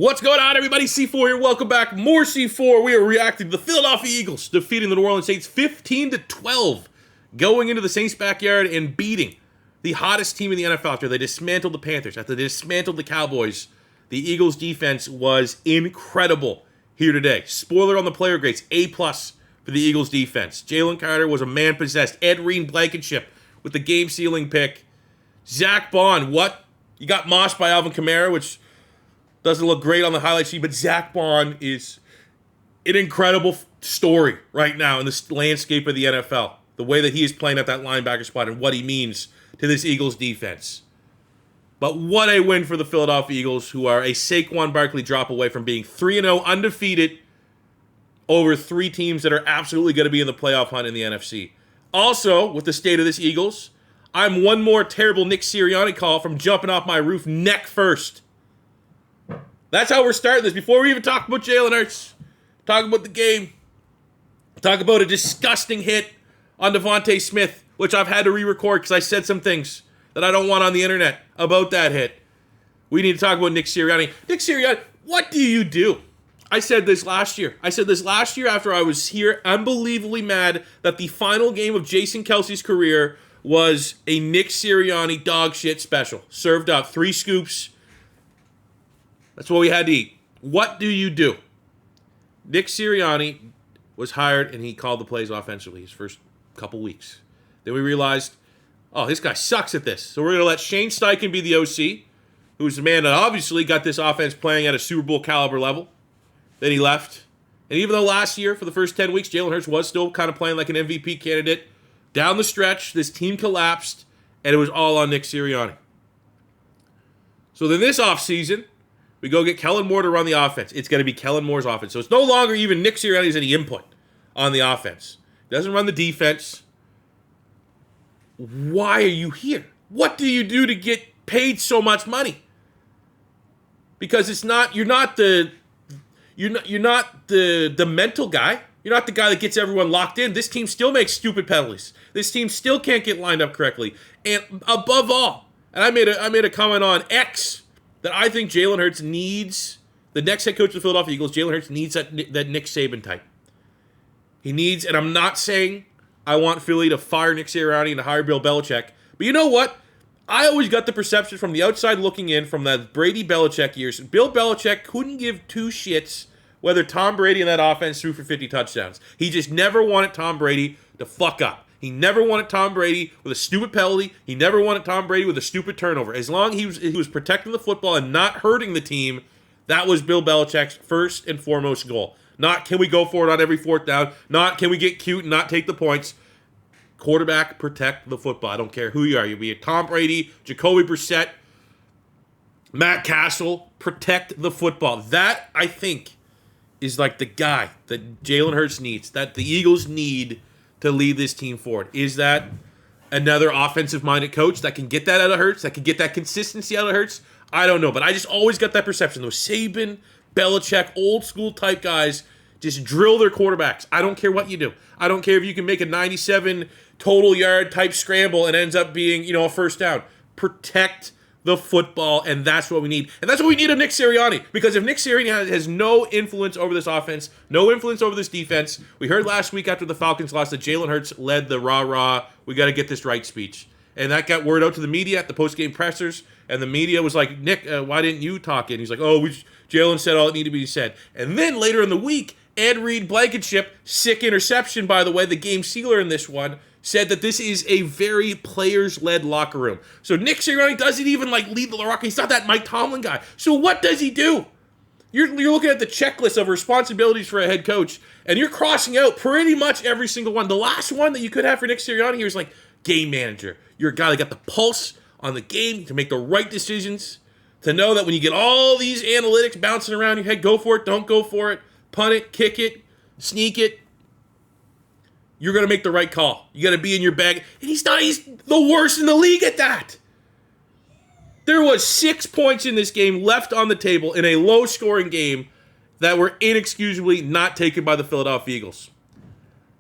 What's going on, everybody? C4 here. Welcome back. More C4. We are reacting to the Philadelphia Eagles defeating the New Orleans Saints 15-12, going into the Saints' backyard and beating the hottest team in the NFL after they dismantled the Panthers, after they dismantled the Cowboys. The Eagles' defense was incredible here today. Spoiler on the player grades, A+ for the Eagles' defense. Jalen Carter was a man possessed. Ed Reed Blankenship with the game-sealing pick. Zach Bond, what? You got mossed by Alvin Kamara, which doesn't look great on the highlight sheet, but Zach Bond is an incredible story right now in this landscape of the NFL. The way that he is playing at that linebacker spot and what he means to this Eagles defense. But what a win for the Philadelphia Eagles, who are a Saquon Barkley drop away from being 3-0 undefeated over three teams that are absolutely going to be in the playoff hunt in the NFC. Also, with the state of this Eagles, I'm one more terrible Nick Sirianni call from jumping off my roof neck first. That's how we're starting this. Before we even talk about Jalen Hurts, talk about the game, talk about a disgusting hit on Devontae Smith, which I've had to re-record because I said some things that I don't want on the internet about that hit. We need to talk about Nick Sirianni. Nick Sirianni, what do you do? I said this last year. After I was here, unbelievably mad that the final game of Jason Kelce's career was a Nick Sirianni dog shit special. Served up 3 scoops. That's what we had to eat. What do you do? Nick Sirianni was hired and he called the plays offensively his first couple weeks. Then we realized, oh, this guy sucks at this. So we're going to let Shane Steichen be the OC, who's the man that obviously got this offense playing at a Super Bowl caliber level. Then he left. And even though last year, for the first 10 weeks, Jalen Hurts was still kind of playing like an MVP candidate, down the stretch, this team collapsed, and it was all on Nick Sirianni. So then this offseason, we go get Kellen Moore to run the offense. It's going to be Kellen Moore's offense. So it's no longer even Nick Sirianni's any input on the offense. He doesn't run the defense. Why are you here? What do you do to get paid so much money? Because you're not the mental guy. You're not the guy that gets everyone locked in. This team still makes stupid penalties. This team still can't get lined up correctly. And above all, and I made a comment on X that I think Jalen Hurts needs, the next head coach of the Philadelphia Eagles, Jalen Hurts needs that Nick Saban type. He needs, and I'm not saying I want Philly to fire Nick Sirianni and to hire Bill Belichick, but you know what? I always got the perception from the outside looking in from the Brady-Belichick years, Bill Belichick couldn't give two shits whether Tom Brady in that offense threw for 50 touchdowns. He just never wanted Tom Brady to fuck up. He never wanted Tom Brady with a stupid penalty. He never wanted Tom Brady with a stupid turnover. As long as he was protecting the football and not hurting the team, that was Bill Belichick's first and foremost goal. Not can we go for it on every fourth down. Not can we get cute and not take the points. Quarterback, protect the football. I don't care who you are. You be a Tom Brady, Jacoby Brissett, Matt Castle. Protect the football. That, I think, is like the guy that Jalen Hurts needs, that the Eagles need to lead this team forward. Is that another offensive-minded coach that can get that out of Hurts, that can get that consistency out of Hurts? I don't know, but I just always got that perception. Those Saban, Belichick, old-school type guys just drill their quarterbacks. I don't care what you do. I don't care if you can make a 97 total yard type scramble and ends up being, a first down. Protect the football, and that's what we need. And that's what we need of Nick Sirianni. Because if Nick Sirianni has no influence over this offense, no influence over this defense, we heard last week after the Falcons lost that Jalen Hurts led the rah-rah, we got to get this right speech. And that got word out to the media at the post-game pressers, and the media was like, Nick, why didn't you talk? And he's like, Jalen said all that needed to be said. And then later in the week, Ed Reed Blankenship, sick interception, by the way, the game sealer in this one, said that this is a very players-led locker room. So Nick Sirianni doesn't even lead the locker. He's not that Mike Tomlin guy. So what does he do? You're looking at the checklist of responsibilities for a head coach, and you're crossing out pretty much every single one. The last one that you could have for Nick Sirianni here is game manager. You're a guy that got the pulse on the game to make the right decisions, to know that when you get all these analytics bouncing around your head, go for it, don't go for it, punt it, kick it, sneak it, you're going to make the right call. You got to be in your bag. And he's the worst in the league at that. There was 6 points in this game left on the table in a low-scoring game that were inexcusably not taken by the Philadelphia Eagles.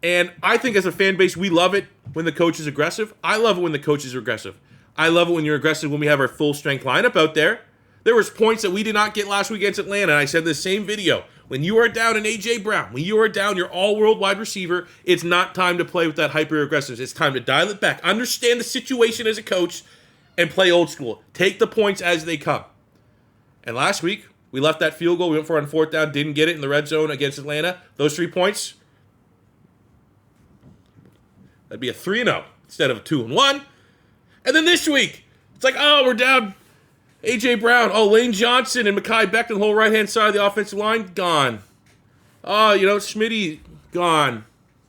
And I think as a fan base, we love it when the coach is aggressive. I love it when the coach is aggressive. I love it when you're aggressive when we have our full-strength lineup out there. There was points that we did not get last week against Atlanta, and I said in the same video, when you are down in A.J. Brown, when you are down your all-world wide receiver, it's not time to play with that hyper-aggressiveness. It's time to dial it back. Understand the situation as a coach and play old school. Take the points as they come. And last week, we left that field goal. We went for it on fourth down, didn't get it in the red zone against Atlanta. Those 3 points, that'd be a 3-0 instead of a 2-1. And then this week, it's like, oh, we're down A.J. Brown. Oh, Lane Johnson and Mekhi Becton, the whole right-hand side of the offensive line, gone. Oh, Smitty, gone.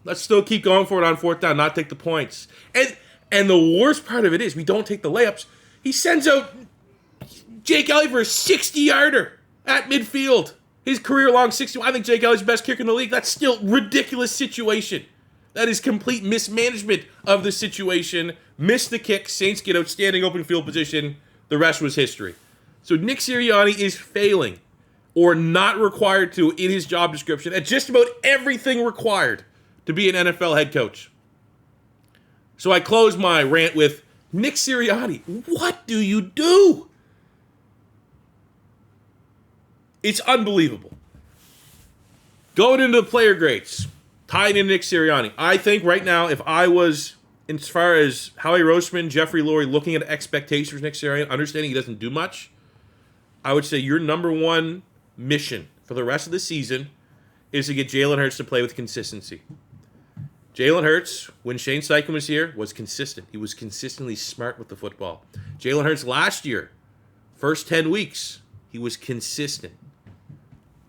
Let's still keep going for it on fourth down, not take the points. And the worst part of it is we don't take the layups. He sends out Jake Elliott for a 60-yarder at midfield. His career-long 60. I think Jake Elliott's the best kicker in the league. That's still a ridiculous situation. That is complete mismanagement of the situation. Missed the kick. Saints get outstanding open field position. The rest was history. So Nick Sirianni is failing or not required to in his job description at just about everything required to be an NFL head coach. So I close my rant with, Nick Sirianni, what do you do? It's unbelievable. Going into the player grades, tied in Nick Sirianni. I think right now, if I was, as far as Howie Roseman, Jeffrey Lurie, looking at expectations for Nick Sirianni, understanding he doesn't do much, I would say your number one mission for the rest of the season is to get Jalen Hurts to play with consistency. Jalen Hurts, when Shane Steichen was here, was consistent. He was consistently smart with the football. Jalen Hurts last year, first 10 weeks, he was consistent.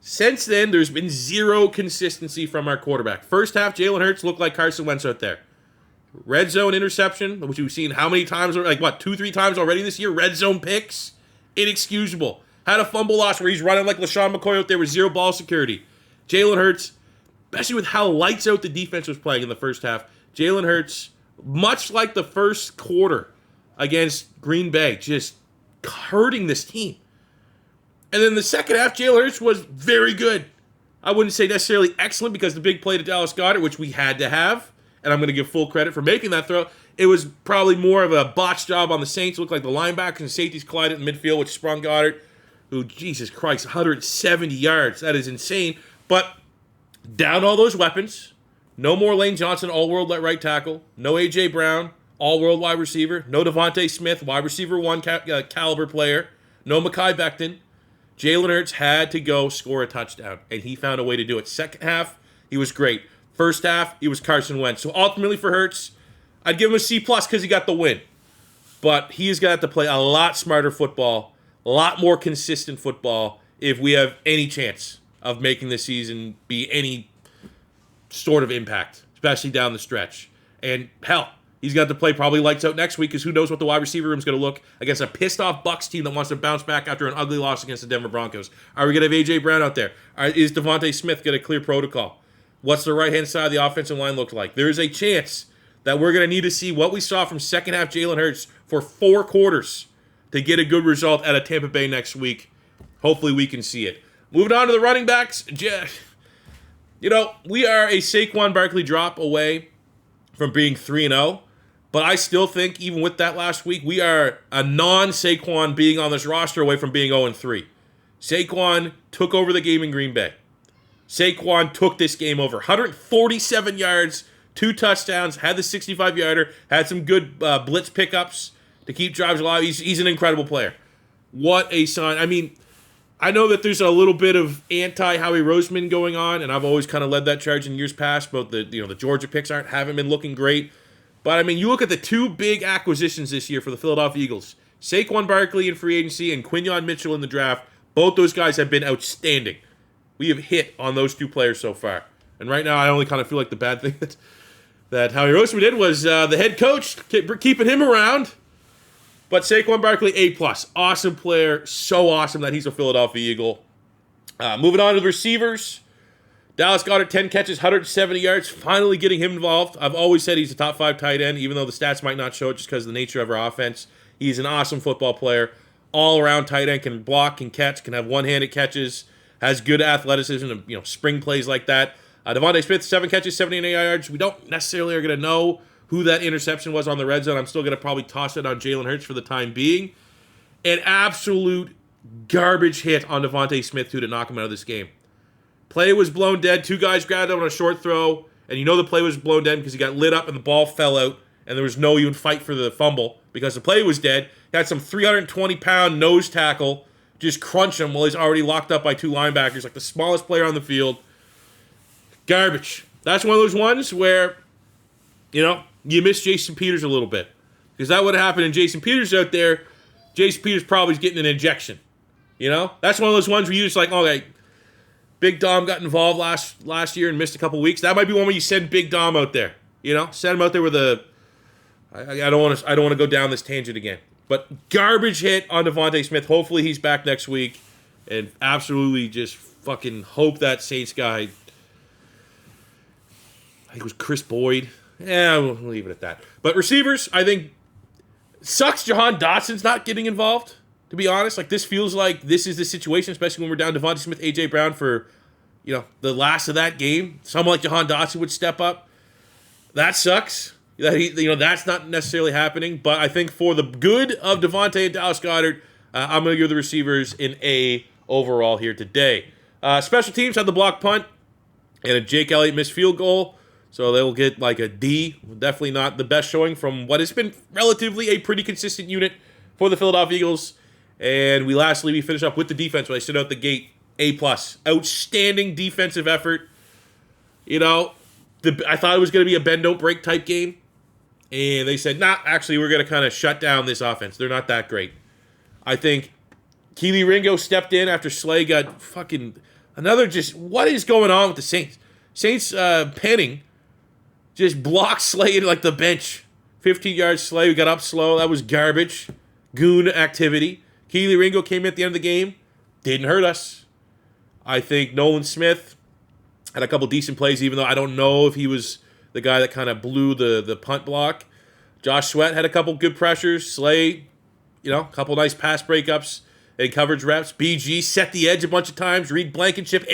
Since then, there's been zero consistency from our quarterback. First half, Jalen Hurts looked like Carson Wentz out there. Red zone interception, which we've seen how many times, 2-3 times already this year. Red zone picks, inexcusable. Had a fumble loss where he's running like LaShawn McCoy out there with zero ball security. Jalen Hurts, especially with how lights out the defense was playing in the first half, Jalen Hurts, much like the first quarter against Green Bay, just hurting this team. And then the second half, Jalen Hurts was very good. I wouldn't say necessarily excellent because the big play to Dallas Goedert, which we had to have, and I'm going to give full credit for making that throw, it was probably more of a botched job on the Saints. It looked like the linebackers and safeties collided in midfield, which sprung Goedert, who, Jesus Christ, 170 yards. That is insane. But down all those weapons. No more Lane Johnson, all-world right tackle. No A.J. Brown, all-world wide receiver. No Devontae Smith, wide receiver one caliber player. No Mekhi Becton. Jalen Hurts had to go score a touchdown, and he found a way to do it. Second half, he was great. First half, he was Carson Wentz. So ultimately for Hurts, I'd give him a C+ because he got the win. But he's got to play a lot smarter football, a lot more consistent football if we have any chance of making this season be any sort of impact, especially down the stretch. And hell, he's got to play probably lights out next week because who knows what the wide receiver room is going to look against a pissed-off Bucs team that wants to bounce back after an ugly loss against the Denver Broncos. Are we going to have A.J. Brown out there? Is Devontae Smith going to clear protocol? What's the right-hand side of the offensive line look like? There's a chance that we're going to need to see what we saw from second half Jalen Hurts for 4 quarters to get a good result out of Tampa Bay next week. Hopefully we can see it. Moving on to the running backs. We are a Saquon Barkley drop away from being 3-0. But I still think, even with that last week, we are a non-Saquon being on this roster away from being 0-3. Saquon took over the game in Green Bay. Saquon took this game over. 147 yards, 2 touchdowns, had the 65-yarder, had some good blitz pickups to keep drives alive. He's an incredible player. What a sign. I mean, I know that there's a little bit of anti-Howie Roseman going on, and I've always kind of led that charge in years past. But the Georgia picks haven't been looking great. But, I mean, you look at the 2 big acquisitions this year for the Philadelphia Eagles. Saquon Barkley in free agency and Quinyon Mitchell in the draft. Both those guys have been outstanding. We have hit on those 2 players so far. And right now, I only kind of feel like the bad thing that Howie Roseman did was the head coach keeping him around. But Saquon Barkley, A+. Awesome player. So awesome that he's a Philadelphia Eagle. Moving on to the receivers. Dallas Goedert, 10 catches, 170 yards, finally getting him involved. I've always said he's a top 5 tight end, even though the stats might not show it just because of the nature of our offense. He's an awesome football player. All-around tight end, can block, can catch, can have one-handed catches, has good athleticism, and spring plays like that. Devontae Smith, 7 catches, 79 yards. We don't necessarily are going to know who that interception was on the red zone. I'm still going to probably toss it on Jalen Hurts for the time being. An absolute garbage hit on Devontae Smith, too, to knock him out of this game. Play was blown dead. Two guys grabbed him on a short throw, and you know the play was blown dead because he got lit up and the ball fell out, and there was no even fight for the fumble because the play was dead. He had some 320-pound nose tackle just crunch him while he's already locked up by two linebackers, like the smallest player on the field. Garbage. That's one of those ones where, you miss Jason Peters a little bit. Because that would have happened, and Jason Peters out there, Jason Peters probably is getting an injection. That's one of those ones where you just like, okay, Big Dom got involved last year and missed a couple weeks. That might be one where you send Big Dom out there. Send him out there with a. I don't want to go down this tangent again. But garbage hit on Devontae Smith. Hopefully he's back next week, and absolutely just fucking hope that Saints guy. I think it was Chris Boyd. Yeah, we'll leave it at that. But receivers, I think sucks. Jahan Dotson's not getting involved. To be honest, like this feels like this is the situation, especially when we're down Devontae Smith, AJ Brown for, the last of that game. Someone like Jahan Dotson would step up. That sucks. That that's not necessarily happening. But I think for the good of Devontae and Dallas Goedert, I'm going to give the receivers an A overall here today. Special teams had the block punt and a Jake Elliott missed field goal, so they'll get like a D. Definitely not the best showing from what has been relatively a pretty consistent unit for the Philadelphia Eagles. And we finish up with the defense when I stood out the gate. A+. Outstanding defensive effort. I thought it was going to be a bend don't break type game. And they said, actually, we're going to kind of shut down this offense. They're not that great. I think Keely Ringo stepped in after Slay got fucking another what is going on with the Saints? Saints Penning just blocked Slay into like the bench. 15 yards Slay, we got up slow. That was garbage. Goon activity. Keely Ringo came in at the end of the game. Didn't hurt us. I think Nolan Smith had a couple decent plays, even though I don't know if he was the guy that kind of blew the punt block. Josh Sweat had a couple good pressures. Slay, a couple nice pass breakups and coverage reps. BG set the edge a bunch of times. Reed Blankenship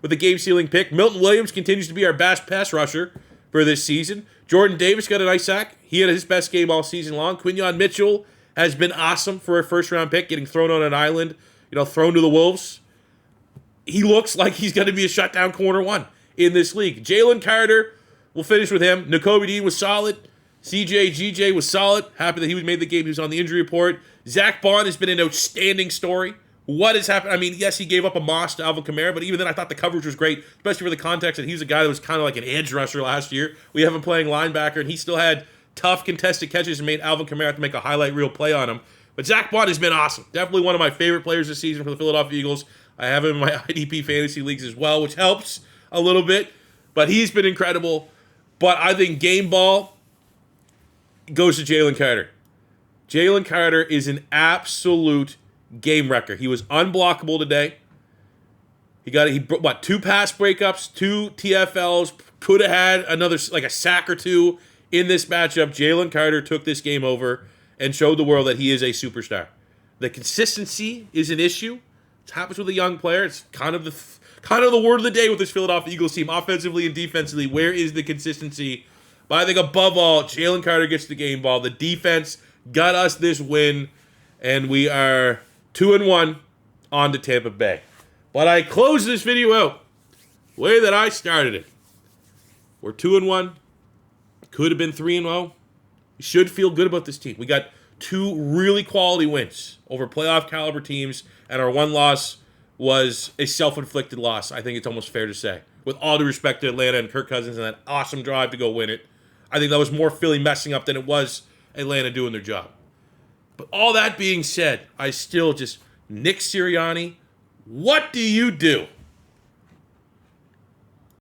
with a game-sealing pick. Milton Williams continues to be our best pass rusher for this season. Jordan Davis got a nice sack. He had his best game all season long. Quinyon Mitchell has been awesome for a first-round pick, getting thrown on an island, thrown to the Wolves. He looks like he's going to be a shutdown corner one in this league. Jalen Carter, we'll finish with him. Nakobe Dean was solid. GJ was solid. Happy that he made the game. He was on the injury report. Zach Bond has been an outstanding story. What has happened? I mean, yes, he gave up a moss to Alvin Kamara, but even then I thought the coverage was great, especially for the context that he was a guy that was kind of like an edge rusher last year. We have him playing linebacker, and he still had tough contested catches and made Alvin Kamara have to make a highlight reel play on him. But Zach Bond has been awesome. Definitely one of my favorite players this season for the Philadelphia Eagles. I have him in my IDP fantasy leagues as well, which helps a little bit. But he's been incredible. But I think game ball goes to Jalen Carter. Jalen Carter is an absolute game wrecker. He was unblockable today. He 2 pass breakups, 2 TFLs, could have had another, like a sack or two in this matchup. Jalen Carter took this game over and showed the world that he is a superstar. The consistency is an issue. It happens with a young player. It's kind of the word of the day with this Philadelphia Eagles team, offensively and defensively. Where is the consistency? But I think above all, Jalen Carter gets the game ball. The defense got us this win, and we are 2-1 on to Tampa Bay. But I close this video out the way that I started it. We're 2-1. Could have been 3-0. We should feel good about this team. We got 2 really quality wins over playoff caliber teams, and our 1 loss was a self-inflicted loss. I think it's almost fair to say. With all due respect to Atlanta and Kirk Cousins and that awesome drive to go win it, I think that was more Philly messing up than it was Atlanta doing their job. But all that being said, I still just, Nick Sirianni, what do you do?